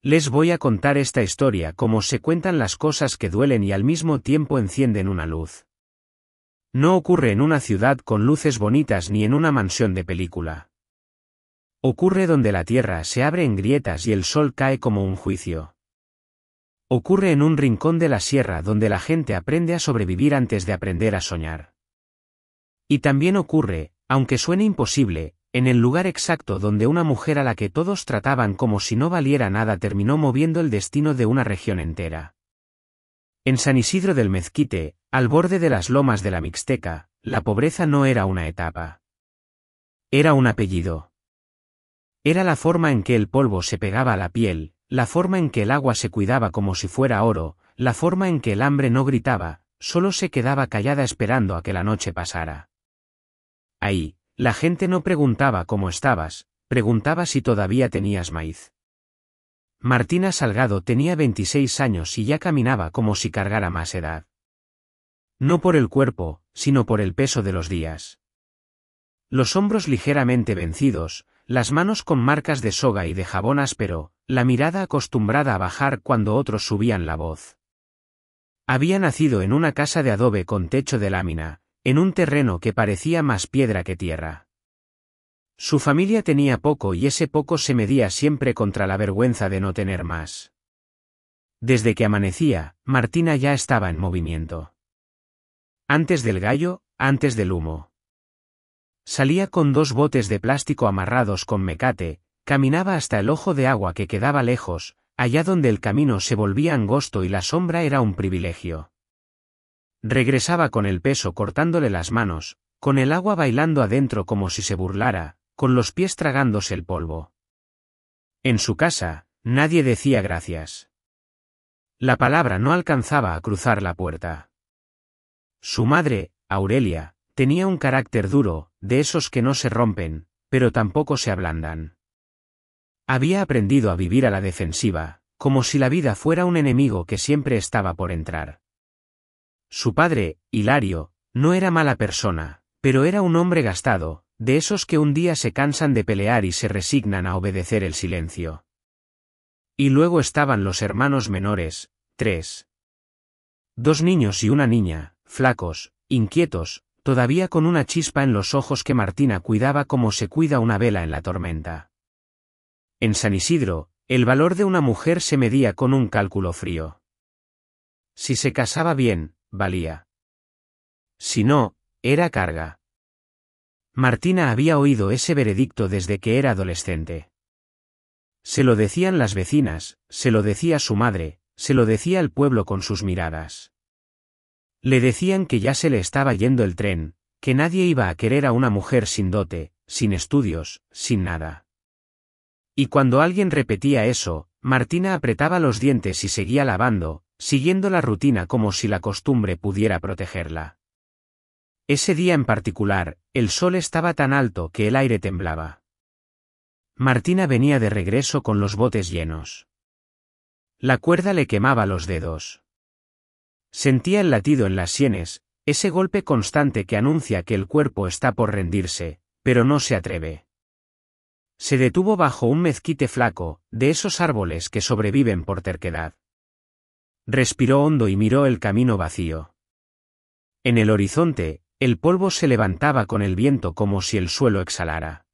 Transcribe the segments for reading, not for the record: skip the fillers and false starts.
Les voy a contar esta historia como se cuentan las cosas que duelen y al mismo tiempo encienden una luz. No ocurre en una ciudad con luces bonitas ni en una mansión de película. Ocurre donde la tierra se abre en grietas y el sol cae como un juicio. Ocurre en un rincón de la sierra donde la gente aprende a sobrevivir antes de aprender a soñar. Y también ocurre, aunque suene imposible, en el lugar exacto donde una mujer a la que todos trataban como si no valiera nada terminó moviendo el destino de una región entera. En San Isidro del Mezquite, al borde de las lomas de la Mixteca, la pobreza no era una etapa. Era un apellido. Era la forma en que el polvo se pegaba a la piel, la forma en que el agua se cuidaba como si fuera oro, la forma en que el hambre no gritaba, solo se quedaba callada esperando a que la noche pasara. Ahí, la gente no preguntaba cómo estabas, preguntaba si todavía tenías maíz. Martina Salgado tenía 26 años y ya caminaba como si cargara más edad. No por el cuerpo, sino por el peso de los días. Los hombros ligeramente vencidos, las manos con marcas de soga y de jabón áspero, la mirada acostumbrada a bajar cuando otros subían la voz. Había nacido en una casa de adobe con techo de lámina, en un terreno que parecía más piedra que tierra. Su familia tenía poco y ese poco se medía siempre contra la vergüenza de no tener más. Desde que amanecía, Martina ya estaba en movimiento. Antes del gallo, antes del humo. Salía con 2 botes de plástico amarrados con mecate, caminaba hasta el ojo de agua que quedaba lejos, allá donde el camino se volvía angosto y la sombra era un privilegio. Regresaba con el peso cortándole las manos, con el agua bailando adentro como si se burlara, con los pies tragándose el polvo. En su casa, nadie decía gracias. La palabra no alcanzaba a cruzar la puerta. Su madre, Aurelia, tenía un carácter duro, de esos que no se rompen, pero tampoco se ablandan. Había aprendido a vivir a la defensiva, como si la vida fuera un enemigo que siempre estaba por entrar. Su padre, Hilario, no era mala persona, pero era un hombre gastado, de esos que un día se cansan de pelear y se resignan a obedecer el silencio. Y luego estaban los hermanos menores, 3. 2 niños y una niña, flacos, inquietos, todavía con una chispa en los ojos que Martina cuidaba como se cuida una vela en la tormenta. En San Isidro, el valor de una mujer se medía con un cálculo frío. Si se casaba bien, valía. Si no, era carga. Martina había oído ese veredicto desde que era adolescente. Se lo decían las vecinas, se lo decía su madre, se lo decía el pueblo con sus miradas. Le decían que ya se le estaba yendo el tren, que nadie iba a querer a una mujer sin dote, sin estudios, sin nada. Y cuando alguien repetía eso, Martina apretaba los dientes y seguía lavando, siguiendo la rutina como si la costumbre pudiera protegerla. Ese día en particular, el sol estaba tan alto que el aire temblaba. Martina venía de regreso con los botes llenos. La cuerda le quemaba los dedos. Sentía el latido en las sienes, ese golpe constante que anuncia que el cuerpo está por rendirse, pero no se atreve. Se detuvo bajo un mezquite flaco, de esos árboles que sobreviven por terquedad. Respiró hondo y miró el camino vacío. En el horizonte, el polvo se levantaba con el viento como si el suelo exhalara.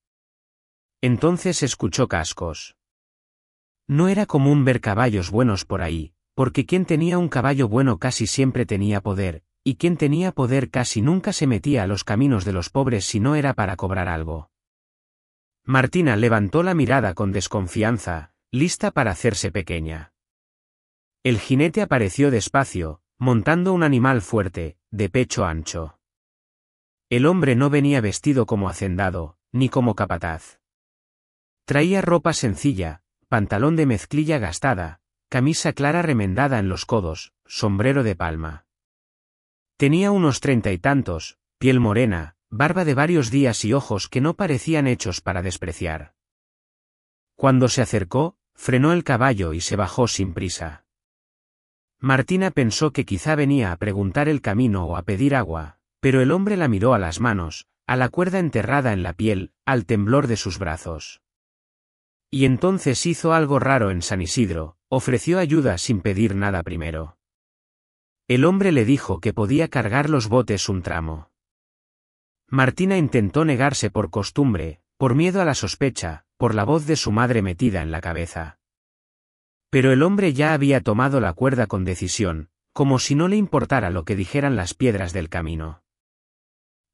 Entonces escuchó cascos. No era común ver caballos buenos por ahí, porque quien tenía un caballo bueno casi siempre tenía poder, y quien tenía poder casi nunca se metía a los caminos de los pobres si no era para cobrar algo. Martina levantó la mirada con desconfianza, lista para hacerse pequeña. El jinete apareció despacio, montando un animal fuerte, de pecho ancho. El hombre no venía vestido como hacendado, ni como capataz. Traía ropa sencilla, pantalón de mezclilla gastada, camisa clara remendada en los codos, sombrero de palma. Tenía unos 30 y tantos, piel morena, barba de varios días y ojos que no parecían hechos para despreciar. Cuando se acercó, frenó el caballo y se bajó sin prisa. Martina pensó que quizá venía a preguntar el camino o a pedir agua, pero el hombre la miró a las manos, a la cuerda enterrada en la piel, al temblor de sus brazos. Y entonces hizo algo raro en San Isidro, ofreció ayuda sin pedir nada primero. El hombre le dijo que podía cargar los botes un tramo. Martina intentó negarse por costumbre, por miedo a la sospecha, por la voz de su madre metida en la cabeza. Pero el hombre ya había tomado la cuerda con decisión, como si no le importara lo que dijeran las piedras del camino.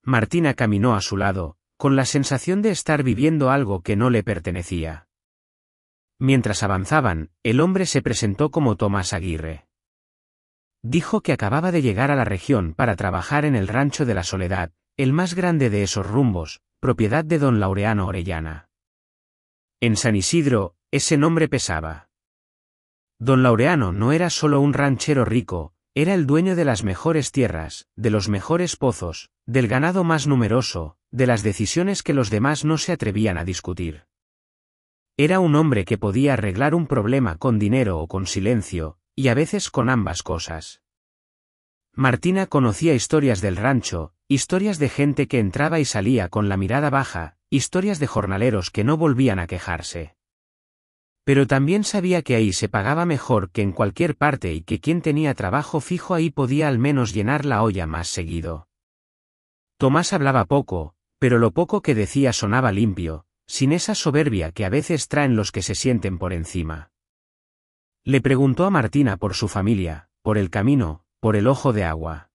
Martina caminó a su lado, con la sensación de estar viviendo algo que no le pertenecía. Mientras avanzaban, el hombre se presentó como Tomás Aguirre. Dijo que acababa de llegar a la región para trabajar en el Rancho de la Soledad, el más grande de esos rumbos, propiedad de don Laureano Orellana. En San Isidro, ese nombre pesaba. Don Laureano no era solo un ranchero rico, era el dueño de las mejores tierras, de los mejores pozos, del ganado más numeroso, de las decisiones que los demás no se atrevían a discutir. Era un hombre que podía arreglar un problema con dinero o con silencio, y a veces con ambas cosas. Martina conocía historias del rancho, historias de gente que entraba y salía con la mirada baja, historias de jornaleros que no volvían a quejarse. Pero también sabía que ahí se pagaba mejor que en cualquier parte y que quien tenía trabajo fijo ahí podía al menos llenar la olla más seguido. Tomás hablaba poco, pero lo poco que decía sonaba limpio, sin esa soberbia que a veces traen los que se sienten por encima. Le preguntó a Martina por su familia, por el camino, por el ojo de agua.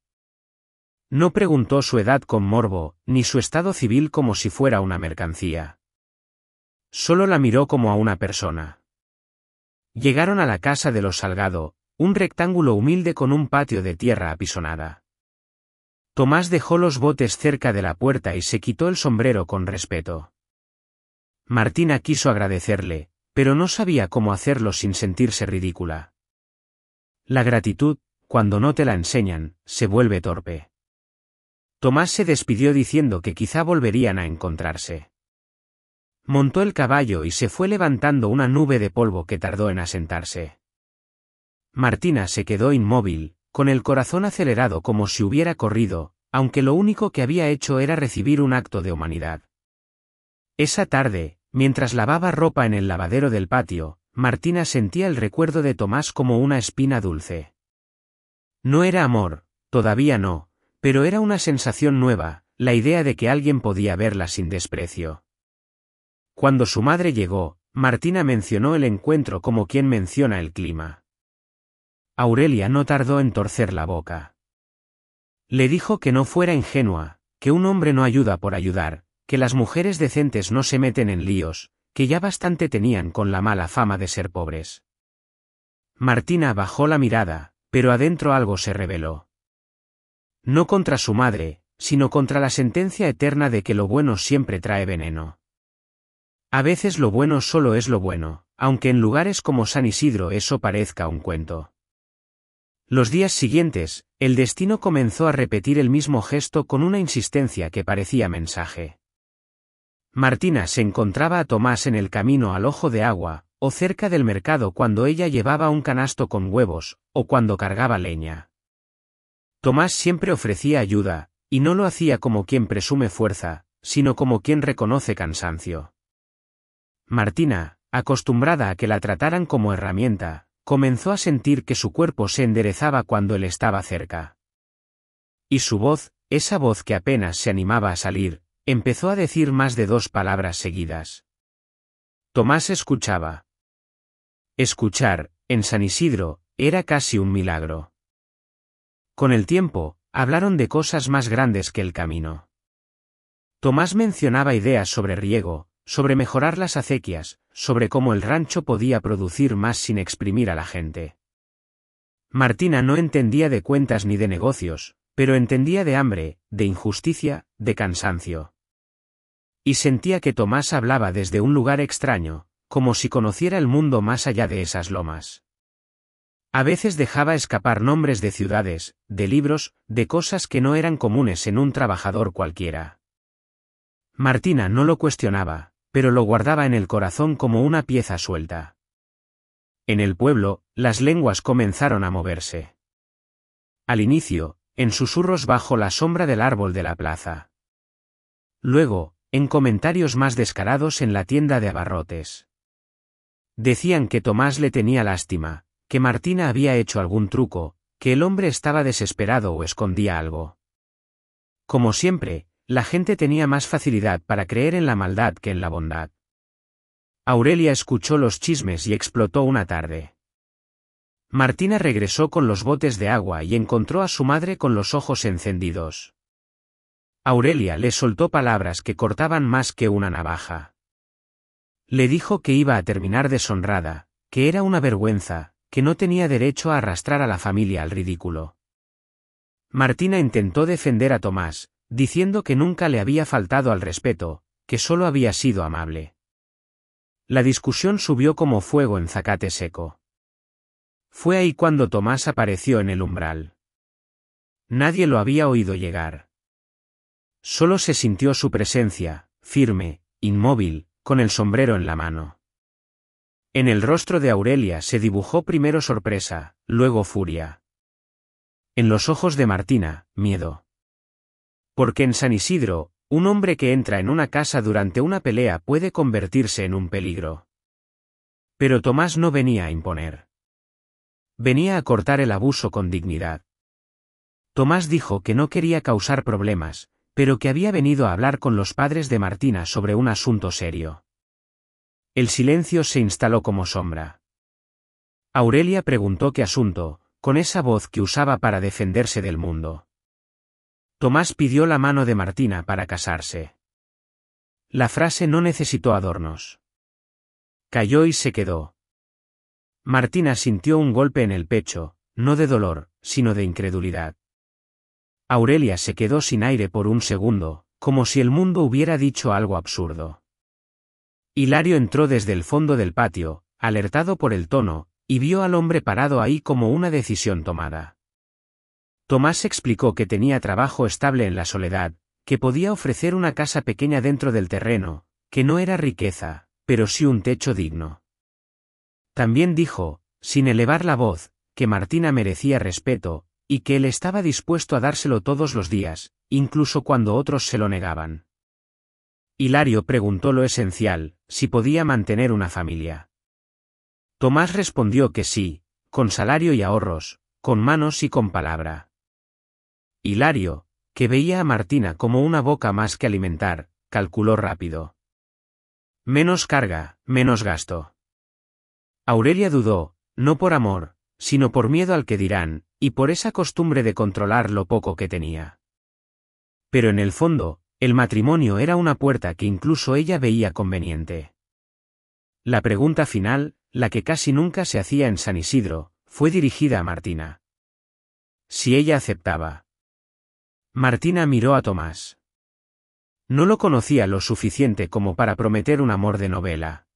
No preguntó su edad con morbo, ni su estado civil como si fuera una mercancía. Solo la miró como a una persona. Llegaron a la casa de los Salgado, un rectángulo humilde con un patio de tierra apisonada. Tomás dejó los botes cerca de la puerta y se quitó el sombrero con respeto. Martina quiso agradecerle, pero no sabía cómo hacerlo sin sentirse ridícula. La gratitud, cuando no te la enseñan, se vuelve torpe. Tomás se despidió diciendo que quizá volverían a encontrarse. Montó el caballo y se fue levantando una nube de polvo que tardó en asentarse. Martina se quedó inmóvil, con el corazón acelerado como si hubiera corrido, aunque lo único que había hecho era recibir un acto de humanidad. Esa tarde, mientras lavaba ropa en el lavadero del patio, Martina sentía el recuerdo de Tomás como una espina dulce. No era amor, todavía no, pero era una sensación nueva, la idea de que alguien podía verla sin desprecio. Cuando su madre llegó, Martina mencionó el encuentro como quien menciona el clima. Aurelia no tardó en torcer la boca. Le dijo que no fuera ingenua, que un hombre no ayuda por ayudar, que las mujeres decentes no se meten en líos, que ya bastante tenían con la mala fama de ser pobres. Martina bajó la mirada, pero adentro algo se rebeló. No contra su madre, sino contra la sentencia eterna de que lo bueno siempre trae veneno. A veces lo bueno solo es lo bueno, aunque en lugares como San Isidro eso parezca un cuento. Los días siguientes, el destino comenzó a repetir el mismo gesto con una insistencia que parecía mensaje. Martina se encontraba a Tomás en el camino al ojo de agua, o cerca del mercado cuando ella llevaba un canasto con huevos, o cuando cargaba leña. Tomás siempre ofrecía ayuda, y no lo hacía como quien presume fuerza, sino como quien reconoce cansancio. Martina, acostumbrada a que la trataran como herramienta, comenzó a sentir que su cuerpo se enderezaba cuando él estaba cerca. Y su voz, esa voz que apenas se animaba a salir, empezó a decir más de 2 palabras seguidas. Tomás escuchaba. Escuchar, en San Isidro, era casi un milagro. Con el tiempo, hablaron de cosas más grandes que el camino. Tomás mencionaba ideas sobre riego, sobre mejorar las acequias, sobre cómo el rancho podía producir más sin exprimir a la gente. Martina no entendía de cuentas ni de negocios, pero entendía de hambre, de injusticia, de cansancio. Y sentía que Tomás hablaba desde un lugar extraño, como si conociera el mundo más allá de esas lomas. A veces dejaba escapar nombres de ciudades, de libros, de cosas que no eran comunes en un trabajador cualquiera. Martina no lo cuestionaba, pero lo guardaba en el corazón como una pieza suelta. En el pueblo, las lenguas comenzaron a moverse. Al inicio, en susurros bajo la sombra del árbol de la plaza. Luego, en comentarios más descarados en la tienda de abarrotes. Decían que Tomás le tenía lástima, que Martina había hecho algún truco, que el hombre estaba desesperado o escondía algo. Como siempre, la gente tenía más facilidad para creer en la maldad que en la bondad. Aurelia escuchó los chismes y explotó una tarde. Martina regresó con los botes de agua y encontró a su madre con los ojos encendidos. Aurelia le soltó palabras que cortaban más que una navaja. Le dijo que iba a terminar deshonrada, que era una vergüenza, que no tenía derecho a arrastrar a la familia al ridículo. Martina intentó defender a Tomás, diciendo que nunca le había faltado al respeto, que solo había sido amable. La discusión subió como fuego en zacate seco. Fue ahí cuando Tomás apareció en el umbral. Nadie lo había oído llegar. Solo se sintió su presencia, firme, inmóvil, con el sombrero en la mano. En el rostro de Aurelia se dibujó primero sorpresa, luego furia. En los ojos de Martina, miedo. Porque en San Isidro, un hombre que entra en una casa durante una pelea puede convertirse en un peligro. Pero Tomás no venía a imponer. Venía a cortar el abuso con dignidad. Tomás dijo que no quería causar problemas, pero que había venido a hablar con los padres de Martina sobre un asunto serio. El silencio se instaló como sombra. Aurelia preguntó qué asunto, con esa voz que usaba para defenderse del mundo. Tomás pidió la mano de Martina para casarse. La frase no necesitó adornos. Cayó y se quedó. Martina sintió un golpe en el pecho, no de dolor, sino de incredulidad. Aurelia se quedó sin aire por un segundo, como si el mundo hubiera dicho algo absurdo. Hilario entró desde el fondo del patio, alertado por el tono, y vio al hombre parado ahí como una decisión tomada. Tomás explicó que tenía trabajo estable en la soledad, que podía ofrecer una casa pequeña dentro del terreno, que no era riqueza, pero sí un techo digno. También dijo, sin elevar la voz, que Martina merecía respeto, y que él estaba dispuesto a dárselo todos los días, incluso cuando otros se lo negaban. Hilario preguntó lo esencial, si podía mantener una familia. Tomás respondió que sí, con salario y ahorros, con manos y con palabra. Hilario, que veía a Martina como una boca más que alimentar, calculó rápido. Menos carga, menos gasto. Aurelia dudó, no por amor, sino por miedo al que dirán, y por esa costumbre de controlar lo poco que tenía. Pero en el fondo, el matrimonio era una puerta que incluso ella veía conveniente. La pregunta final, la que casi nunca se hacía en San Isidro, fue dirigida a Martina. Si ella aceptaba. Martina miró a Tomás. No lo conocía lo suficiente como para prometer un amor de novela.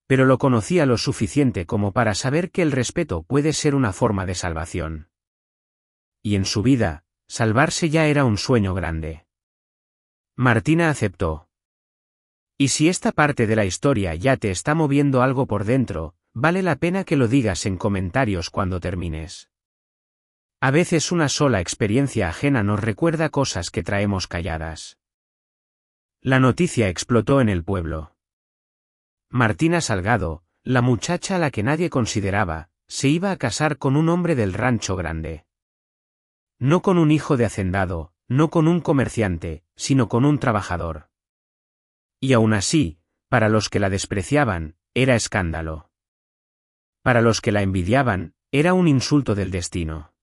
Pero lo conocía lo suficiente como para saber que el respeto puede ser una forma de salvación. Y en su vida, salvarse ya era un sueño grande. Martina aceptó. Y si esta parte de la historia ya te está moviendo algo por dentro, vale la pena que lo digas en comentarios cuando termines. A veces una sola experiencia ajena nos recuerda cosas que traemos calladas. La noticia explotó en el pueblo. Martina Salgado, la muchacha a la que nadie consideraba, se iba a casar con un hombre del rancho grande. No con un hijo de hacendado, no con un comerciante, sino con un trabajador. Y aún así, para los que la despreciaban, era escándalo. Para los que la envidiaban, era un insulto del destino.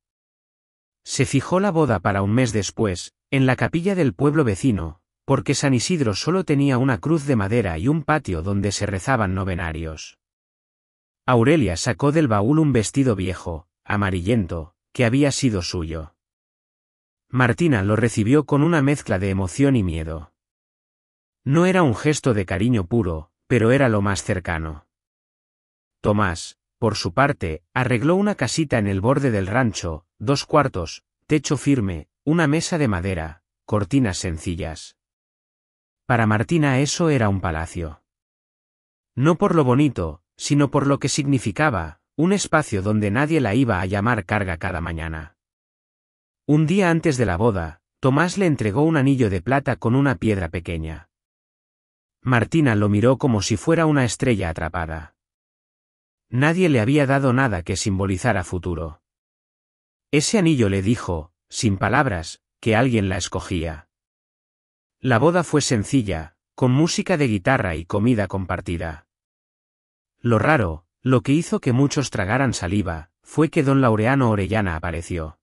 Se fijó la boda para un mes después, en la capilla del pueblo vecino, porque San Isidro solo tenía una cruz de madera y un patio donde se rezaban novenarios. Aurelia sacó del baúl un vestido viejo, amarillento, que había sido suyo. Martina lo recibió con una mezcla de emoción y miedo. No era un gesto de cariño puro, pero era lo más cercano. Tomás, por su parte, arregló una casita en el borde del rancho, 2 cuartos, techo firme, una mesa de madera, cortinas sencillas. Para Martina eso era un palacio. No por lo bonito, sino por lo que significaba, un espacio donde nadie la iba a llamar carga cada mañana. Un día antes de la boda, Tomás le entregó un anillo de plata con una piedra pequeña. Martina lo miró como si fuera una estrella atrapada. Nadie le había dado nada que simbolizara futuro. Ese anillo le dijo, sin palabras, que alguien la escogía. La boda fue sencilla, con música de guitarra y comida compartida. Lo raro, lo que hizo que muchos tragaran saliva, fue que don Laureano Orellana apareció.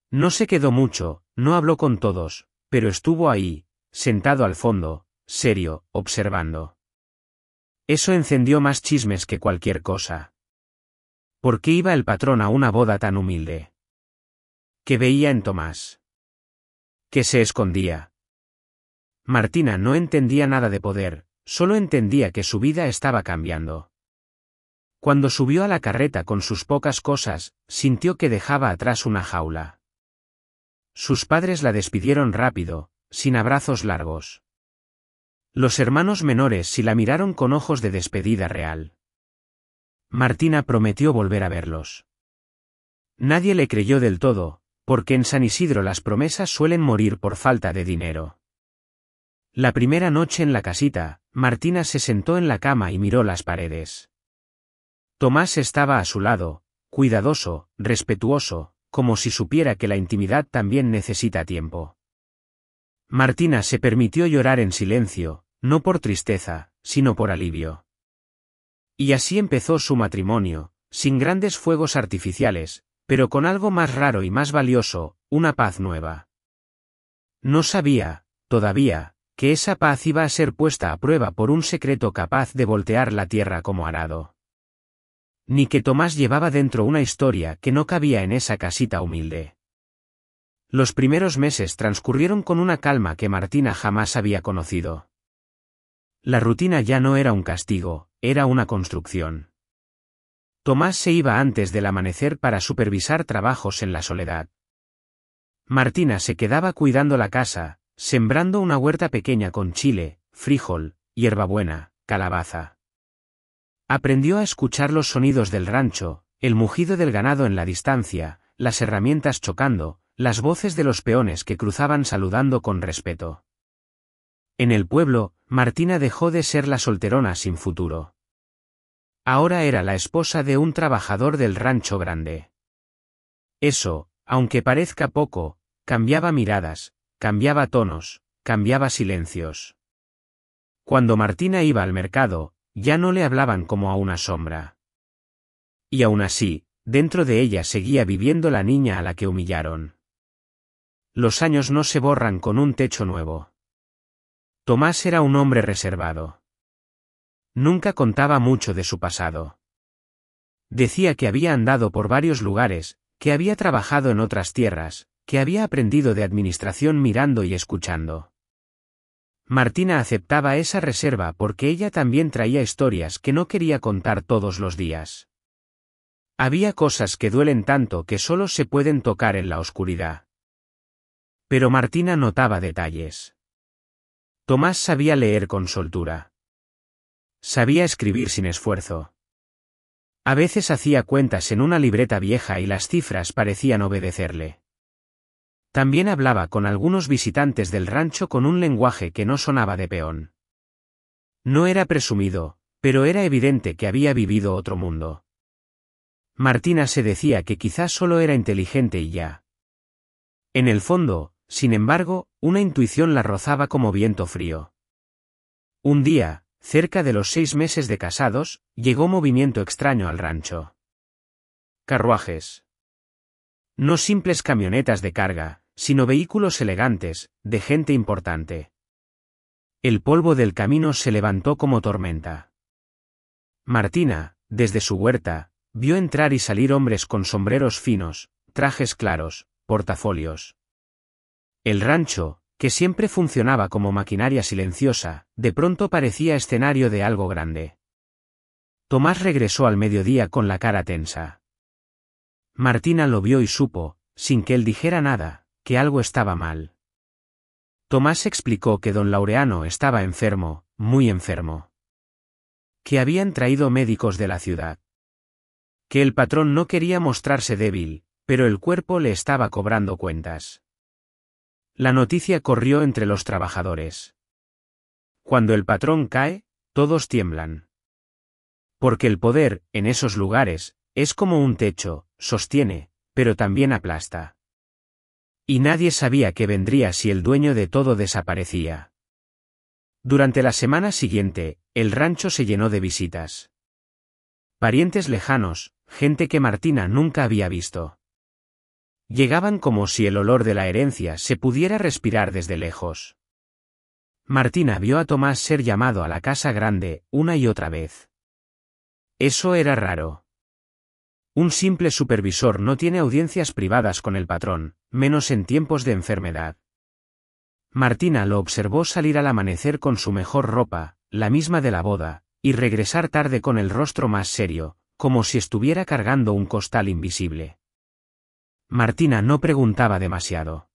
No se quedó mucho, no habló con todos, pero estuvo ahí, sentado al fondo, serio, observando. Eso encendió más chismes que cualquier cosa. ¿Por qué iba el patrón a una boda tan humilde? ¿Qué veía en Tomás? ¿Qué se escondía? Martina no entendía nada de poder, solo entendía que su vida estaba cambiando. Cuando subió a la carreta con sus pocas cosas, sintió que dejaba atrás una jaula. Sus padres la despidieron rápido, sin abrazos largos. Los hermanos menores sí la miraron con ojos de despedida real. Martina prometió volver a verlos. Nadie le creyó del todo, porque en San Isidro las promesas suelen morir por falta de dinero. La primera noche en la casita, Martina se sentó en la cama y miró las paredes. Tomás estaba a su lado, cuidadoso, respetuoso, como si supiera que la intimidad también necesita tiempo. Martina se permitió llorar en silencio, no por tristeza, sino por alivio. Y así empezó su matrimonio, sin grandes fuegos artificiales, pero con algo más raro y más valioso, una paz nueva. No sabía, todavía, que esa paz iba a ser puesta a prueba por un secreto capaz de voltear la tierra como arado. Ni que Tomás llevaba dentro una historia que no cabía en esa casita humilde. Los primeros meses transcurrieron con una calma que Martina jamás había conocido. La rutina ya no era un castigo, era una construcción. Tomás se iba antes del amanecer para supervisar trabajos en la soledad. Martina se quedaba cuidando la casa, sembrando una huerta pequeña con chile, frijol, hierbabuena, calabaza. Aprendió a escuchar los sonidos del rancho, el mugido del ganado en la distancia, las herramientas chocando, las voces de los peones que cruzaban saludando con respeto. En el pueblo, Martina dejó de ser la solterona sin futuro. Ahora era la esposa de un trabajador del rancho grande. Eso, aunque parezca poco, cambiaba miradas, cambiaba tonos, cambiaba silencios. Cuando Martina iba al mercado, ya no le hablaban como a una sombra. Y aún así, dentro de ella seguía viviendo la niña a la que humillaron. Los años no se borran con un techo nuevo. Tomás era un hombre reservado. Nunca contaba mucho de su pasado. Decía que había andado por varios lugares, que había trabajado en otras tierras, que había aprendido de administración mirando y escuchando. Martina aceptaba esa reserva porque ella también traía historias que no quería contar todos los días. Había cosas que duelen tanto que solo se pueden tocar en la oscuridad. Pero Martina notaba detalles. Tomás sabía leer con soltura. Sabía escribir sin esfuerzo. A veces hacía cuentas en una libreta vieja y las cifras parecían obedecerle. También hablaba con algunos visitantes del rancho con un lenguaje que no sonaba de peón. No era presumido, pero era evidente que había vivido otro mundo. Martina se decía que quizás solo era inteligente y ya. En el fondo, sin embargo, una intuición la rozaba como viento frío. Un día, cerca de los 6 meses de casados, llegó movimiento extraño al rancho. Carruajes. No simples camionetas de carga, sino vehículos elegantes, de gente importante. El polvo del camino se levantó como tormenta. Martina, desde su huerta, vio entrar y salir hombres con sombreros finos, trajes claros, portafolios. El rancho, que siempre funcionaba como maquinaria silenciosa, de pronto parecía escenario de algo grande. Tomás regresó al mediodía con la cara tensa. Martina lo vio y supo, sin que él dijera nada, que algo estaba mal. Tomás explicó que don Laureano estaba enfermo, muy enfermo. Que habían traído médicos de la ciudad. Que el patrón no quería mostrarse débil, pero el cuerpo le estaba cobrando cuentas. La noticia corrió entre los trabajadores. Cuando el patrón cae, todos tiemblan. Porque el poder, en esos lugares, es como un techo, sostiene, pero también aplasta. Y nadie sabía qué vendría si el dueño de todo desaparecía. Durante la semana siguiente, el rancho se llenó de visitas. Parientes lejanos, gente que Martina nunca había visto. Llegaban como si el olor de la herencia se pudiera respirar desde lejos. Martina vio a Tomás ser llamado a la casa grande, una y otra vez. Eso era raro. Un simple supervisor no tiene audiencias privadas con el patrón, menos en tiempos de enfermedad. Martina lo observó salir al amanecer con su mejor ropa, la misma de la boda, y regresar tarde con el rostro más serio, como si estuviera cargando un costal invisible. Martina no preguntaba demasiado.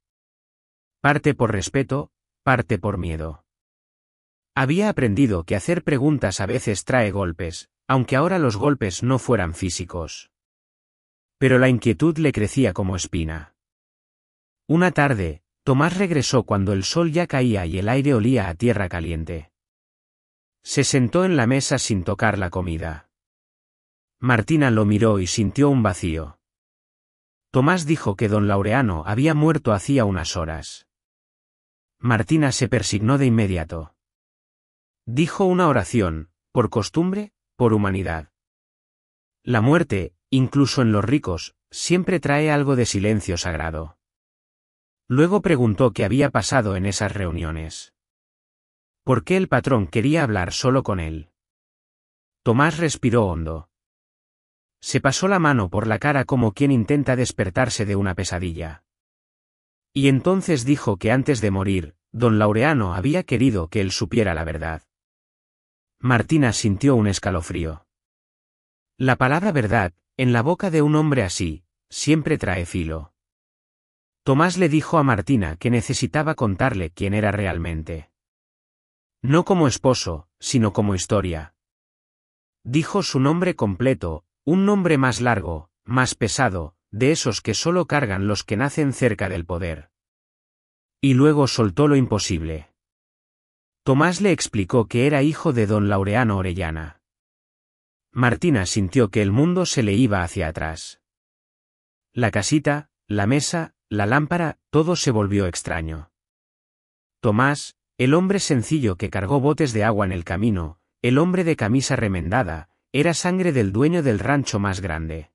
Parte por respeto, parte por miedo. Había aprendido que hacer preguntas a veces trae golpes, aunque ahora los golpes no fueran físicos. Pero la inquietud le crecía como espina. Una tarde, Tomás regresó cuando el sol ya caía y el aire olía a tierra caliente. Se sentó en la mesa sin tocar la comida. Martina lo miró y sintió un vacío. Tomás dijo que don Laureano había muerto hacía unas horas. Martina se persignó de inmediato. Dijo una oración, por costumbre, por humanidad. La muerte, incluso en los ricos, siempre trae algo de silencio sagrado. Luego preguntó qué había pasado en esas reuniones. ¿Por qué el patrón quería hablar solo con él? Tomás respiró hondo. Se pasó la mano por la cara como quien intenta despertarse de una pesadilla. Y entonces dijo que antes de morir, don Laureano había querido que él supiera la verdad. Martina sintió un escalofrío. La palabra verdad, en la boca de un hombre así, siempre trae filo. Tomás le dijo a Martina que necesitaba contarle quién era realmente. No como esposo, sino como historia. Dijo su nombre completo, un nombre más largo, más pesado, de esos que solo cargan los que nacen cerca del poder. Y luego soltó lo imposible. Tomás le explicó que era hijo de don Laureano Orellana. Martina sintió que el mundo se le iba hacia atrás. La casita, la mesa, la lámpara, todo se volvió extraño. Tomás, el hombre sencillo que cargó botes de agua en el camino, el hombre de camisa remendada, era sangre del dueño del rancho más grande.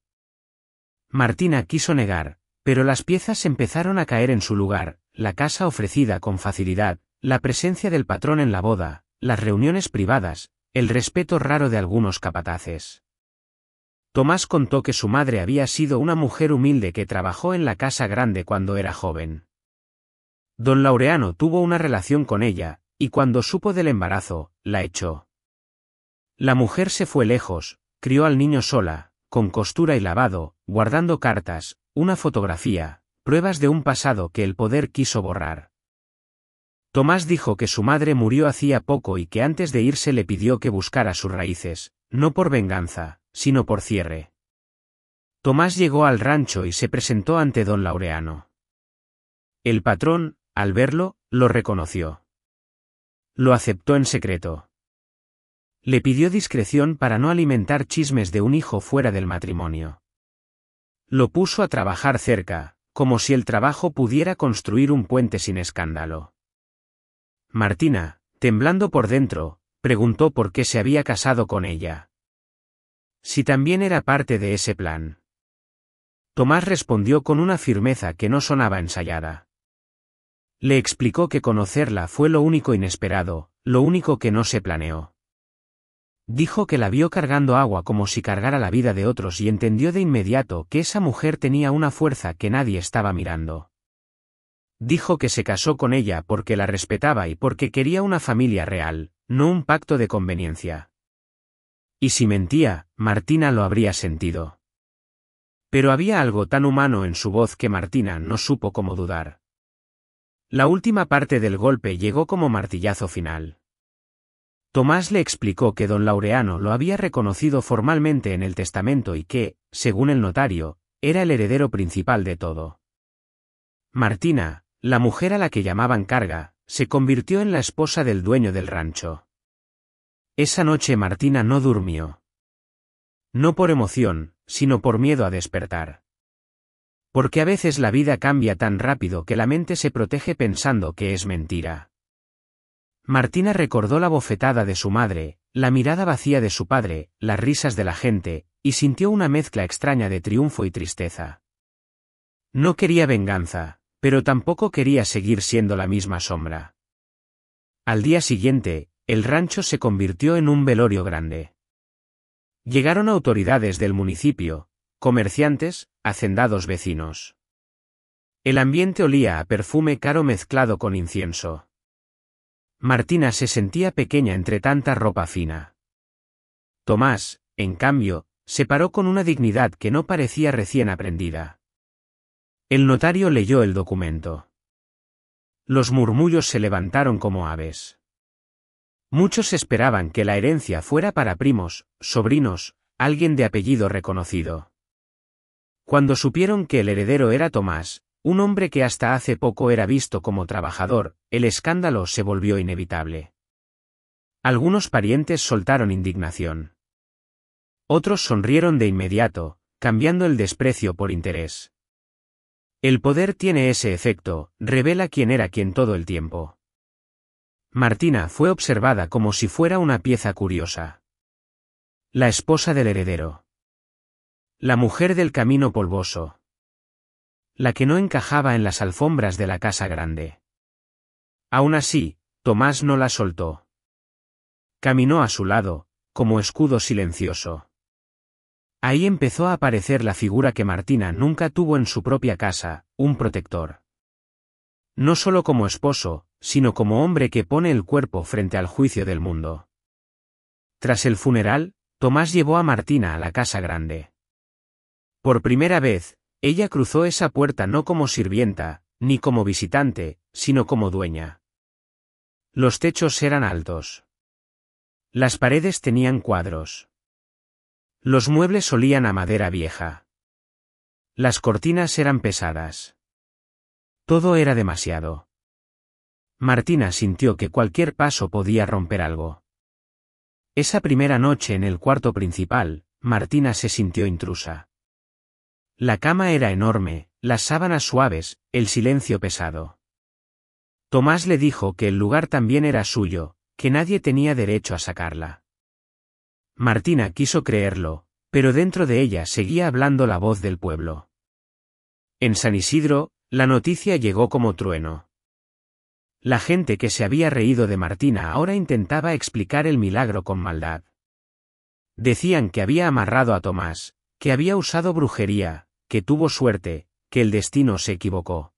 Martina quiso negar, pero las piezas empezaron a caer en su lugar, la casa ofrecida con facilidad, la presencia del patrón en la boda, las reuniones privadas, el respeto raro de algunos capataces. Tomás contó que su madre había sido una mujer humilde que trabajó en la casa grande cuando era joven. Don Laureano tuvo una relación con ella, y cuando supo del embarazo, la echó. La mujer se fue lejos, crió al niño sola, con costura y lavado, guardando cartas, una fotografía, pruebas de un pasado que el poder quiso borrar. Tomás dijo que su madre murió hacía poco y que antes de irse le pidió que buscara sus raíces, no por venganza, sino por cierre. Tomás llegó al rancho y se presentó ante don Laureano. El patrón, al verlo, lo reconoció. Lo aceptó en secreto. Le pidió discreción para no alimentar chismes de un hijo fuera del matrimonio. Lo puso a trabajar cerca, como si el trabajo pudiera construir un puente sin escándalo. Martina, temblando por dentro, preguntó por qué se había casado con ella. Si también era parte de ese plan. Tomás respondió con una firmeza que no sonaba ensayada. Le explicó que conocerla fue lo único inesperado, lo único que no se planeó. Dijo que la vio cargando agua como si cargara la vida de otros y entendió de inmediato que esa mujer tenía una fuerza que nadie estaba mirando. Dijo que se casó con ella porque la respetaba y porque quería una familia real, no un pacto de conveniencia. Y si mentía, Martina lo habría sentido. Pero había algo tan humano en su voz que Martina no supo cómo dudar. La última parte del golpe llegó como martillazo final. Tomás le explicó que don Laureano lo había reconocido formalmente en el testamento y que, según el notario, era el heredero principal de todo. Martina, la mujer a la que llamaban Carga, se convirtió en la esposa del dueño del rancho. Esa noche Martina no durmió. No por emoción, sino por miedo a despertar. Porque a veces la vida cambia tan rápido que la mente se protege pensando que es mentira. Martina recordó la bofetada de su madre, la mirada vacía de su padre, las risas de la gente, y sintió una mezcla extraña de triunfo y tristeza. No quería venganza, pero tampoco quería seguir siendo la misma sombra. Al día siguiente, el rancho se convirtió en un velorio grande. Llegaron autoridades del municipio, comerciantes, hacendados vecinos. El ambiente olía a perfume caro mezclado con incienso. Martina se sentía pequeña entre tanta ropa fina. Tomás, en cambio, se paró con una dignidad que no parecía recién aprendida. El notario leyó el documento. Los murmullos se levantaron como aves. Muchos esperaban que la herencia fuera para primos, sobrinos, alguien de apellido reconocido. Cuando supieron que el heredero era Tomás, un hombre que hasta hace poco era visto como trabajador, el escándalo se volvió inevitable. Algunos parientes soltaron indignación. Otros sonrieron de inmediato, cambiando el desprecio por interés. El poder tiene ese efecto, revela quién era quién todo el tiempo. Martina fue observada como si fuera una pieza curiosa. La esposa del heredero. La mujer del camino polvoso. La que no encajaba en las alfombras de la casa grande. Aún así, Tomás no la soltó. Caminó a su lado, como escudo silencioso. Ahí empezó a aparecer la figura que Martina nunca tuvo en su propia casa, un protector. No solo como esposo, sino como hombre que pone el cuerpo frente al juicio del mundo. Tras el funeral, Tomás llevó a Martina a la casa grande. Por primera vez, ella cruzó esa puerta no como sirvienta, ni como visitante, sino como dueña. Los techos eran altos. Las paredes tenían cuadros. Los muebles olían a madera vieja. Las cortinas eran pesadas. Todo era demasiado. Martina sintió que cualquier paso podía romper algo. Esa primera noche en el cuarto principal, Martina se sintió intrusa. La cama era enorme, las sábanas suaves, el silencio pesado. Tomás le dijo que el lugar también era suyo, que nadie tenía derecho a sacarla. Martina quiso creerlo, pero dentro de ella seguía hablando la voz del pueblo. En San Isidro, la noticia llegó como trueno. La gente que se había reído de Martina ahora intentaba explicar el milagro con maldad. Decían que había amarrado a Tomás, que había usado brujería, que tuvo suerte, que el destino se equivocó.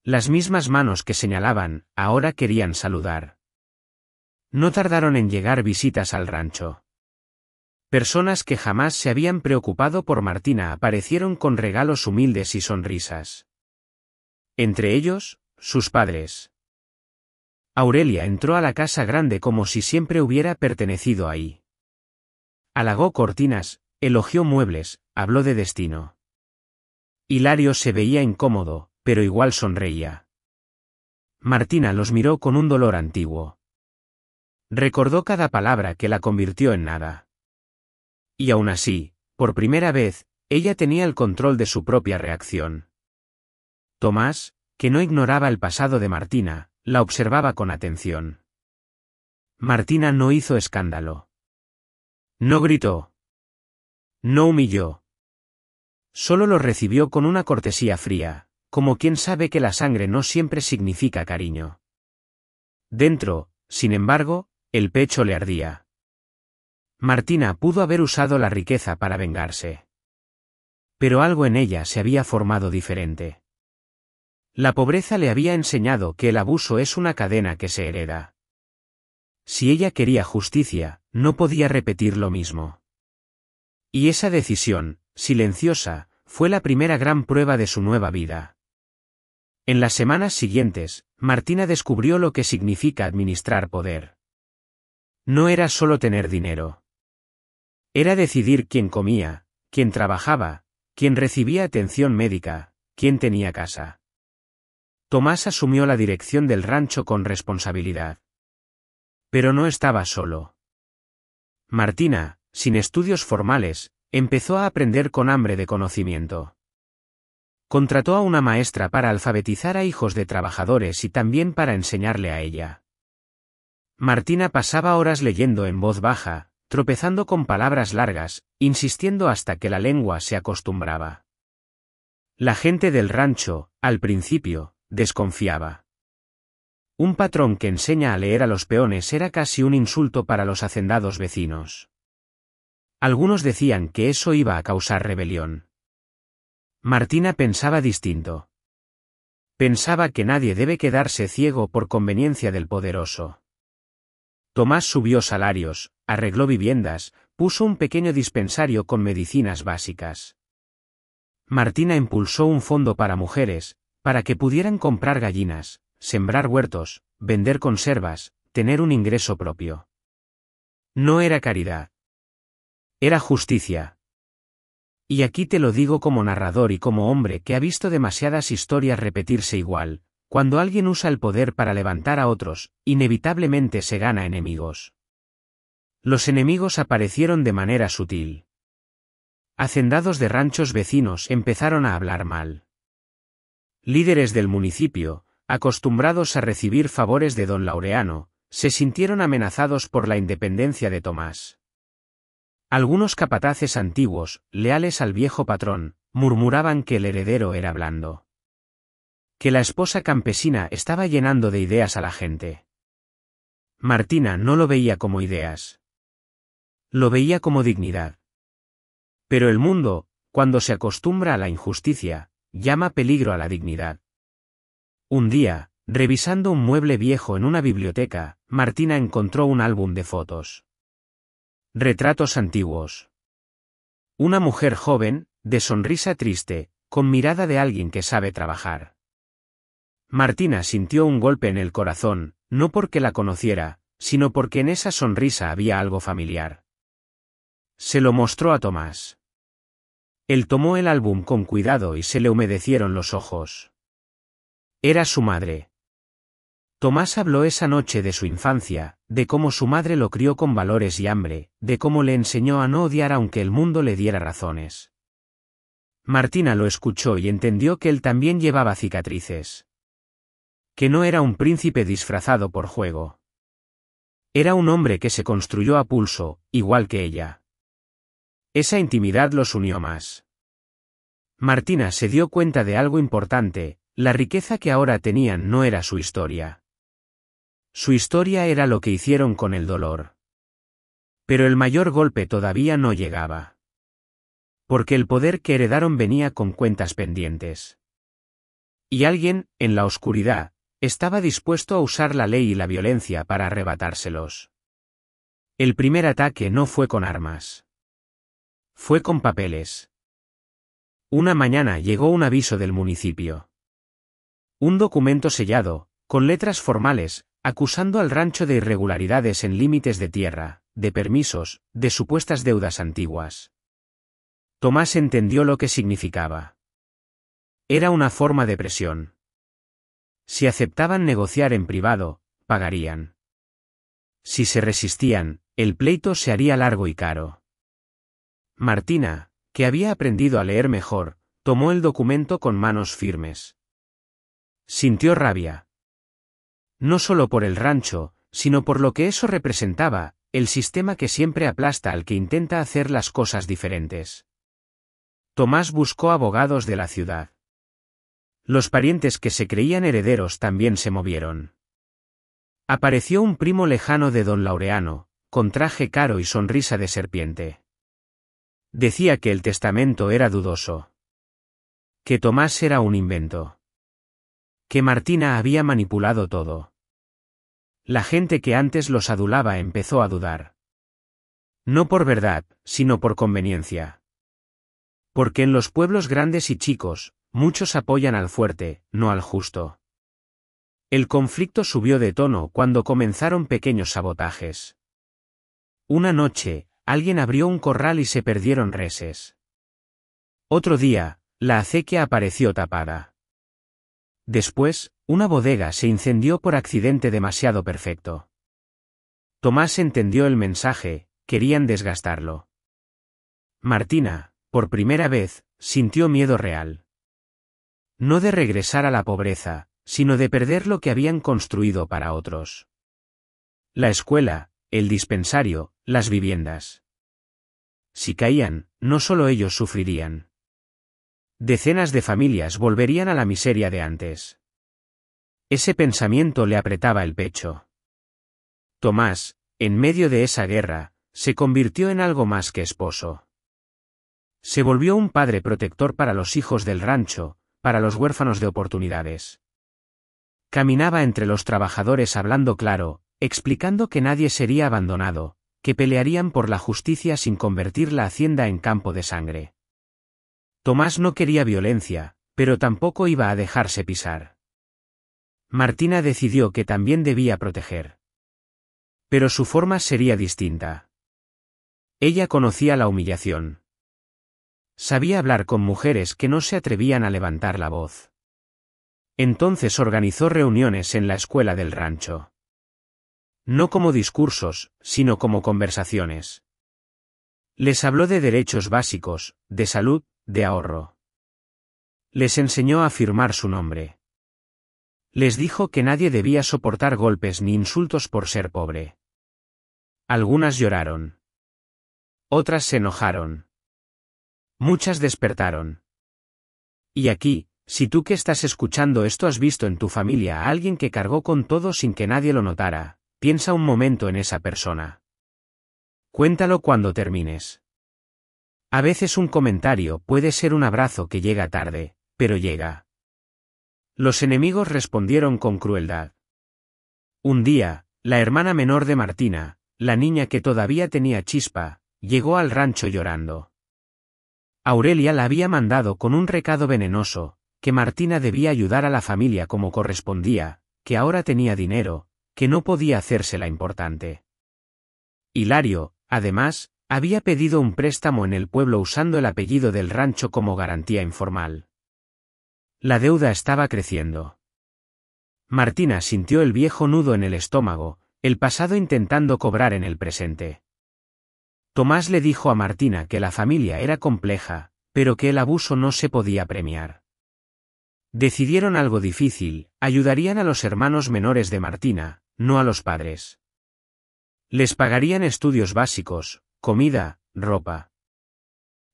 Las mismas manos que señalaban, ahora querían saludar. No tardaron en llegar visitas al rancho. Personas que jamás se habían preocupado por Martina aparecieron con regalos humildes y sonrisas. Entre ellos, sus padres. Aurelia entró a la casa grande como si siempre hubiera pertenecido ahí. Halagó cortinas, elogió muebles, habló de destino. Hilario se veía incómodo, pero igual sonreía. Martina los miró con un dolor antiguo. Recordó cada palabra que la convirtió en nada. Y aún así, por primera vez, ella tenía el control de su propia reacción. Tomás, que no ignoraba el pasado de Martina, la observaba con atención. Martina no hizo escándalo. No gritó. No humilló. Solo lo recibió con una cortesía fría, como quien sabe que la sangre no siempre significa cariño. Dentro, sin embargo, el pecho le ardía. Martina pudo haber usado la riqueza para vengarse. Pero algo en ella se había formado diferente. La pobreza le había enseñado que el abuso es una cadena que se hereda. Si ella quería justicia, no podía repetir lo mismo. Y esa decisión, silenciosa, fue la primera gran prueba de su nueva vida. En las semanas siguientes, Martina descubrió lo que significa administrar poder. No era solo tener dinero. Era decidir quién comía, quién trabajaba, quién recibía atención médica, quién tenía casa. Tomás asumió la dirección del rancho con responsabilidad. Pero no estaba solo. Martina, sin estudios formales, empezó a aprender con hambre de conocimiento. Contrató a una maestra para alfabetizar a hijos de trabajadores y también para enseñarle a ella. Martina pasaba horas leyendo en voz baja, tropezando con palabras largas, insistiendo hasta que la lengua se acostumbraba. La gente del rancho, al principio, desconfiaba. Un patrón que enseña a leer a los peones era casi un insulto para los hacendados vecinos. Algunos decían que eso iba a causar rebelión. Martina pensaba distinto. Pensaba que nadie debe quedarse ciego por conveniencia del poderoso. Tomás subió salarios, arregló viviendas, puso un pequeño dispensario con medicinas básicas. Martina impulsó un fondo para mujeres, para que pudieran comprar gallinas, sembrar huertos, vender conservas, tener un ingreso propio. No era caridad. Era justicia. Y aquí te lo digo como narrador y como hombre que ha visto demasiadas historias repetirse igual. Cuando alguien usa el poder para levantar a otros, inevitablemente se gana enemigos. Los enemigos aparecieron de manera sutil. Hacendados de ranchos vecinos empezaron a hablar mal. Líderes del municipio, acostumbrados a recibir favores de don Laureano, se sintieron amenazados por la independencia de Tomás. Algunos capataces antiguos, leales al viejo patrón, murmuraban que el heredero era blando. Que la esposa campesina estaba llenando de ideas a la gente. Martina no lo veía como ideas. Lo veía como dignidad. Pero el mundo, cuando se acostumbra a la injusticia, llama peligro a la dignidad. Un día, revisando un mueble viejo en una biblioteca, Martina encontró un álbum de fotos. Retratos antiguos. Una mujer joven, de sonrisa triste, con mirada de alguien que sabe trabajar. Martina sintió un golpe en el corazón, no porque la conociera, sino porque en esa sonrisa había algo familiar. Se lo mostró a Tomás. Él tomó el álbum con cuidado y se le humedecieron los ojos. Era su madre. Tomás habló esa noche de su infancia, de cómo su madre lo crió con valores y hambre, de cómo le enseñó a no odiar aunque el mundo le diera razones. Martina lo escuchó y entendió que él también llevaba cicatrices. Que no era un príncipe disfrazado por juego. Era un hombre que se construyó a pulso, igual que ella. Esa intimidad los unió más. Martina se dio cuenta de algo importante, la riqueza que ahora tenían no era su historia. Su historia era lo que hicieron con el dolor. Pero el mayor golpe todavía no llegaba. Porque el poder que heredaron venía con cuentas pendientes. Y alguien, en la oscuridad, estaba dispuesto a usar la ley y la violencia para arrebatárselos. El primer ataque no fue con armas. Fue con papeles. Una mañana llegó un aviso del municipio. Un documento sellado, con letras formales, acusando al rancho de irregularidades en límites de tierra, de permisos, de supuestas deudas antiguas. Tomás entendió lo que significaba. Era una forma de presión. Si aceptaban negociar en privado, pagarían. Si se resistían, el pleito se haría largo y caro. Martina, que había aprendido a leer mejor, tomó el documento con manos firmes. Sintió rabia. No solo por el rancho, sino por lo que eso representaba, el sistema que siempre aplasta al que intenta hacer las cosas diferentes. Tomás buscó abogados de la ciudad. Los parientes que se creían herederos también se movieron. Apareció un primo lejano de don Laureano, con traje caro y sonrisa de serpiente. Decía que el testamento era dudoso. Que Tomás era un invento. Que Martina había manipulado todo. La gente que antes los adulaba empezó a dudar. No por verdad, sino por conveniencia. Porque en los pueblos grandes y chicos, muchos apoyan al fuerte, no al justo. El conflicto subió de tono cuando comenzaron pequeños sabotajes. Una noche, alguien abrió un corral y se perdieron reses. Otro día, la acequia apareció tapada. Después, una bodega se incendió por accidente demasiado perfecto. Tomás entendió el mensaje, querían desgastarlo. Martina, por primera vez, sintió miedo real. No de regresar a la pobreza, sino de perder lo que habían construido para otros. La escuela, el dispensario, las viviendas. Si caían, no solo ellos sufrirían. Decenas de familias volverían a la miseria de antes. Ese pensamiento le apretaba el pecho. Tomás, en medio de esa guerra, se convirtió en algo más que esposo. Se volvió un padre protector para los hijos del rancho, para los huérfanos de oportunidades. Caminaba entre los trabajadores hablando claro, explicando que nadie sería abandonado, que pelearían por la justicia sin convertir la hacienda en campo de sangre. Tomás no quería violencia, pero tampoco iba a dejarse pisar. Martina decidió que también debía proteger. Pero su forma sería distinta. Ella conocía la humillación. Sabía hablar con mujeres que no se atrevían a levantar la voz. Entonces organizó reuniones en la escuela del rancho. No como discursos, sino como conversaciones. Les habló de derechos básicos, de salud, de ahorro. Les enseñó a firmar su nombre. Les dijo que nadie debía soportar golpes ni insultos por ser pobre. Algunas lloraron. Otras se enojaron. Muchas despertaron. Y aquí, si tú que estás escuchando esto has visto en tu familia a alguien que cargó con todo sin que nadie lo notara, piensa un momento en esa persona. Cuéntalo cuando termines. A veces un comentario puede ser un abrazo que llega tarde, pero llega. Los enemigos respondieron con crueldad. Un día, la hermana menor de Martina, la niña que todavía tenía chispa, llegó al rancho llorando. Aurelia la había mandado con un recado venenoso, que Martina debía ayudar a la familia como correspondía, que ahora tenía dinero, que no podía hacérsela importante. Hilario, además, había pedido un préstamo en el pueblo usando el apellido del rancho como garantía informal. La deuda estaba creciendo. Martina sintió el viejo nudo en el estómago, el pasado intentando cobrar en el presente. Tomás le dijo a Martina que la familia era compleja, pero que el abuso no se podía premiar. Decidieron algo difícil, ayudarían a los hermanos menores de Martina, no a los padres. Les pagarían estudios básicos, comida, ropa.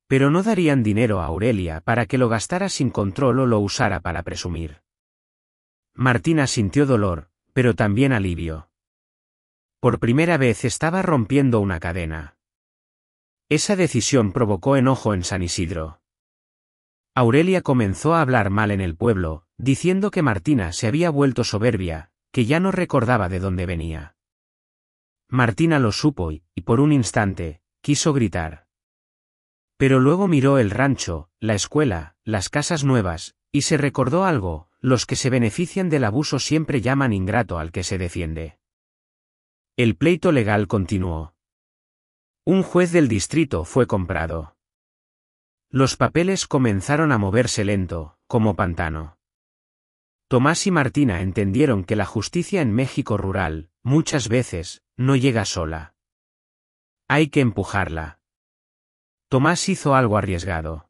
Pero no darían dinero a Aurelia para que lo gastara sin control o lo usara para presumir. Martina sintió dolor, pero también alivio. Por primera vez estaba rompiendo una cadena. Esa decisión provocó enojo en San Isidro. Aurelia comenzó a hablar mal en el pueblo, diciendo que Martina se había vuelto soberbia, que ya no recordaba de dónde venía. Martina lo supo y, por un instante, quiso gritar. Pero luego miró el rancho, la escuela, las casas nuevas, y se recordó algo: los que se benefician del abuso siempre llaman ingrato al que se defiende. El pleito legal continuó. Un juez del distrito fue comprado. Los papeles comenzaron a moverse lento, como pantano. Tomás y Martina entendieron que la justicia en México rural, muchas veces, no llega sola. Hay que empujarla. Tomás hizo algo arriesgado.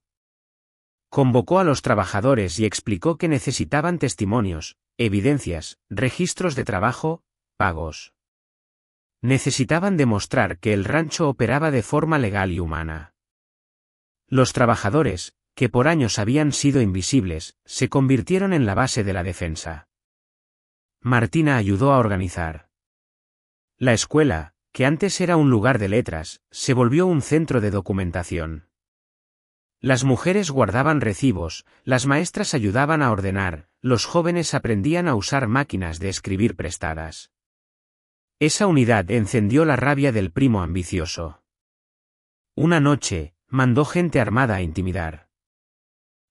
Convocó a los trabajadores y explicó que necesitaban testimonios, evidencias, registros de trabajo, pagos. Necesitaban demostrar que el rancho operaba de forma legal y humana. Los trabajadores, que por años habían sido invisibles, se convirtieron en la base de la defensa. Martina ayudó a organizar. La escuela, que antes era un lugar de letras, se volvió un centro de documentación. Las mujeres guardaban recibos, las maestras ayudaban a ordenar, los jóvenes aprendían a usar máquinas de escribir prestadas. Esa unidad encendió la rabia del primo ambicioso. Una noche, mandó gente armada a intimidar.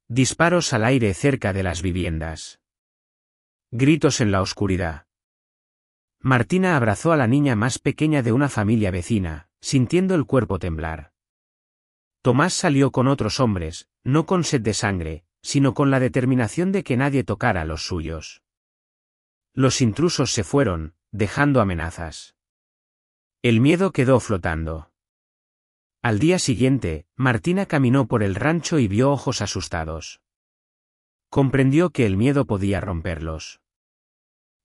Disparos al aire cerca de las viviendas. Gritos en la oscuridad. Martina abrazó a la niña más pequeña de una familia vecina, sintiendo el cuerpo temblar. Tomás salió con otros hombres, no con sed de sangre, sino con la determinación de que nadie tocara a los suyos. Los intrusos se fueron, dejando amenazas. El miedo quedó flotando. Al día siguiente, Martina caminó por el rancho y vio ojos asustados. Comprendió que el miedo podía romperlos.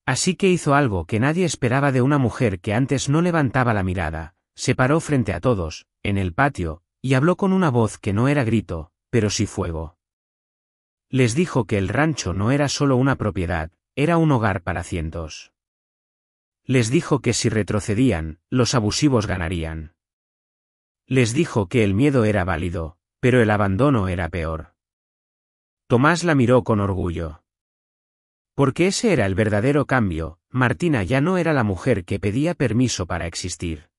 Así que hizo algo que nadie esperaba de una mujer que antes no levantaba la mirada, se paró frente a todos, en el patio, y habló con una voz que no era grito, pero sí fuego. Les dijo que el rancho no era solo una propiedad, era un hogar para cientos. Les dijo que si retrocedían, los abusivos ganarían. Les dijo que el miedo era válido, pero el abandono era peor. Tomás la miró con orgullo. Porque ese era el verdadero cambio, Martina ya no era la mujer que pedía permiso para existir.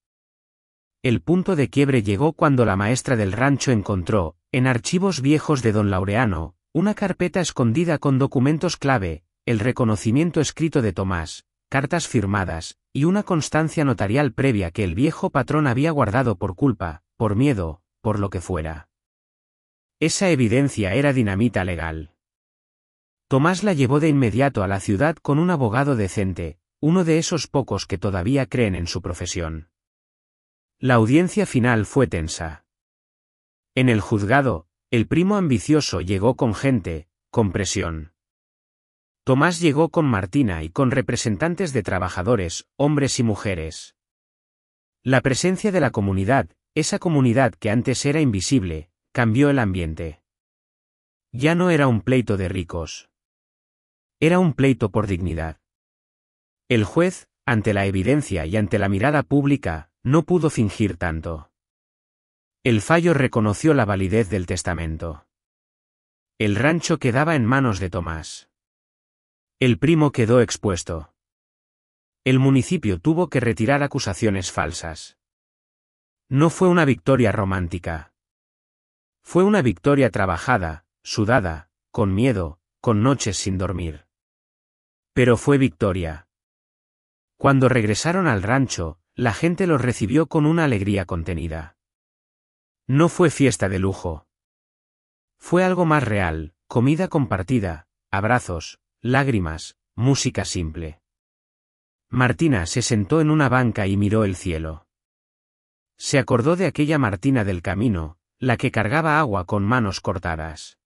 El punto de quiebre llegó cuando la maestra del rancho encontró, en archivos viejos de don Laureano, una carpeta escondida con documentos clave, el reconocimiento escrito de Tomás, cartas firmadas, y una constancia notarial previa que el viejo patrón había guardado por culpa, por miedo, por lo que fuera. Esa evidencia era dinamita legal. Tomás la llevó de inmediato a la ciudad con un abogado decente, uno de esos pocos que todavía creen en su profesión. La audiencia final fue tensa. En el juzgado, el primo ambicioso llegó con gente, con presión. Tomás llegó con Martina y con representantes de trabajadores, hombres y mujeres. La presencia de la comunidad, esa comunidad que antes era invisible, cambió el ambiente. Ya no era un pleito de ricos. Era un pleito por dignidad. El juez, ante la evidencia y ante la mirada pública, no pudo fingir tanto. El fallo reconoció la validez del testamento. El rancho quedaba en manos de Tomás. El primo quedó expuesto. El municipio tuvo que retirar acusaciones falsas. No fue una victoria romántica. Fue una victoria trabajada, sudada, con miedo, con noches sin dormir. Pero fue victoria. Cuando regresaron al rancho, la gente los recibió con una alegría contenida. No fue fiesta de lujo. Fue algo más real, comida compartida, abrazos, lágrimas, música simple. Martina se sentó en una banca y miró el cielo. Se acordó de aquella Martina del camino, la que cargaba agua con manos cortadas.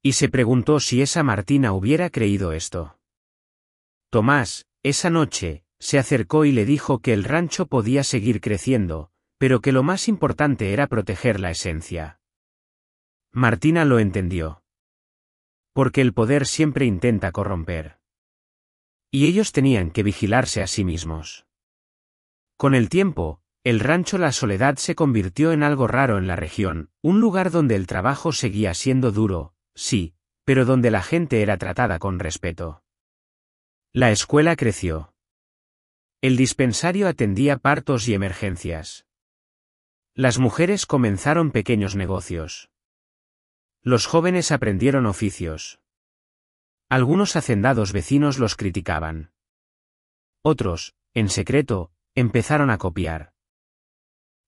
Y se preguntó si esa Martina hubiera creído esto. Tomás, esa noche, se acercó y le dijo que el rancho podía seguir creciendo, pero que lo más importante era proteger la esencia. Martina lo entendió. Porque el poder siempre intenta corromper. Y ellos tenían que vigilarse a sí mismos. Con el tiempo, el rancho La Soledad se convirtió en algo raro en la región, un lugar donde el trabajo seguía siendo duro, sí, pero donde la gente era tratada con respeto. La escuela creció. El dispensario atendía partos y emergencias. Las mujeres comenzaron pequeños negocios. Los jóvenes aprendieron oficios. Algunos hacendados vecinos los criticaban. Otros, en secreto, empezaron a copiar.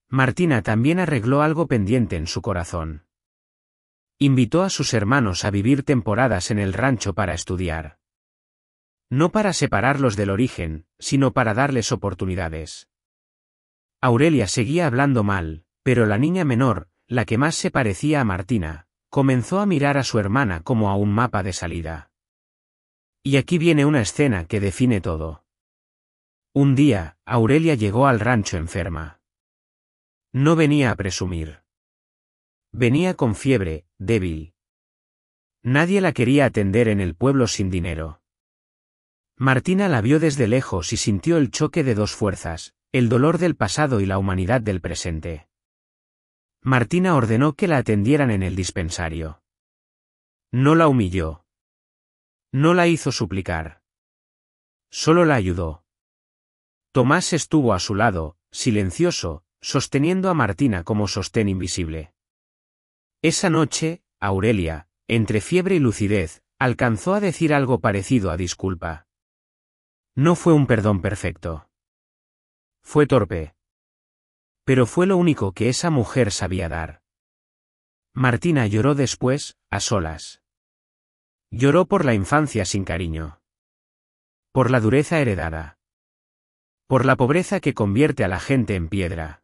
Martina también arregló algo pendiente en su corazón. Invitó a sus hermanos a vivir temporadas en el rancho para estudiar. No para separarlos del origen, sino para darles oportunidades. Aurelia seguía hablando mal, pero la niña menor, la que más se parecía a Martina, comenzó a mirar a su hermana como a un mapa de salida. Y aquí viene una escena que define todo. Un día, Aurelia llegó al rancho enferma. No venía a presumir. Venía con fiebre, débil. Nadie la quería atender en el pueblo sin dinero. Martina la vio desde lejos y sintió el choque de dos fuerzas, el dolor del pasado y la humanidad del presente. Martina ordenó que la atendieran en el dispensario. No la humilló. No la hizo suplicar. Solo la ayudó. Tomás estuvo a su lado, silencioso, sosteniendo a Martina como sostén invisible. Esa noche, Aurelia, entre fiebre y lucidez, alcanzó a decir algo parecido a disculpa. No fue un perdón perfecto. Fue torpe. Pero fue lo único que esa mujer sabía dar. Martina lloró después, a solas. Lloró por la infancia sin cariño. Por la dureza heredada. Por la pobreza que convierte a la gente en piedra.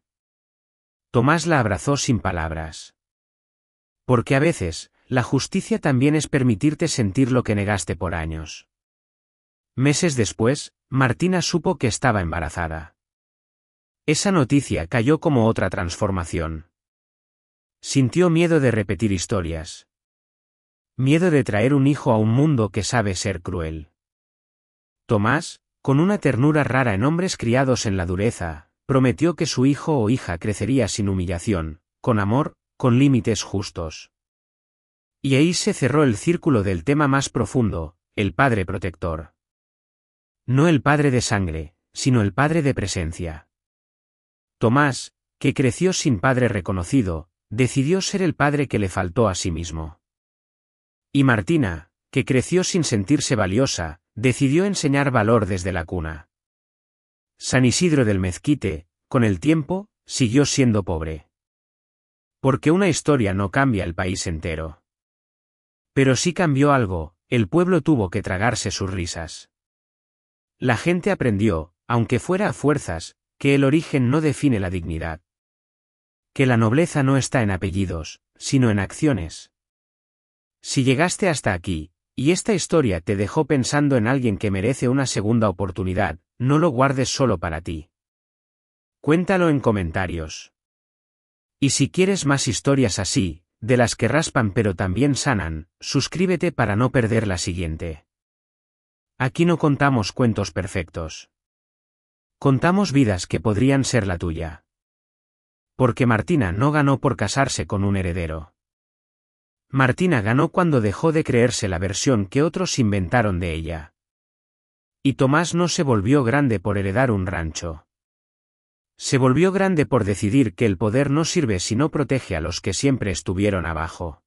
Tomás la abrazó sin palabras. Porque a veces, la justicia también es permitirte sentir lo que negaste por años. Meses después, Martina supo que estaba embarazada. Esa noticia cayó como otra transformación. Sintió miedo de repetir historias. Miedo de traer un hijo a un mundo que sabe ser cruel. Tomás, con una ternura rara en hombres criados en la dureza, prometió que su hijo o hija crecería sin humillación, con amor, con límites justos. Y ahí se cerró el círculo del tema más profundo, el padre protector. No el padre de sangre, sino el padre de presencia. Tomás, que creció sin padre reconocido, decidió ser el padre que le faltó a sí mismo. Y Martina, que creció sin sentirse valiosa, decidió enseñar valor desde la cuna. San Isidro del Mezquite, con el tiempo, siguió siendo pobre. Porque una historia no cambia el país entero. Pero sí cambió algo, el pueblo tuvo que tragarse sus risas. La gente aprendió, aunque fuera a fuerzas, que el origen no define la dignidad. Que la nobleza no está en apellidos, sino en acciones. Si llegaste hasta aquí, y esta historia te dejó pensando en alguien que merece una segunda oportunidad, no lo guardes solo para ti. Cuéntalo en comentarios. Y si quieres más historias así, de las que raspan pero también sanan, suscríbete para no perder la siguiente. Aquí no contamos cuentos perfectos. Contamos vidas que podrían ser la tuya. Porque Martina no ganó por casarse con un heredero. Martina ganó cuando dejó de creerse la versión que otros inventaron de ella. Y Tomás no se volvió grande por heredar un rancho. Se volvió grande por decidir que el poder no sirve si no protege a los que siempre estuvieron abajo.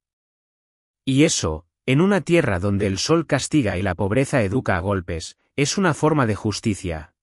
Y eso, en una tierra donde el sol castiga y la pobreza educa a golpes, es una forma de justicia,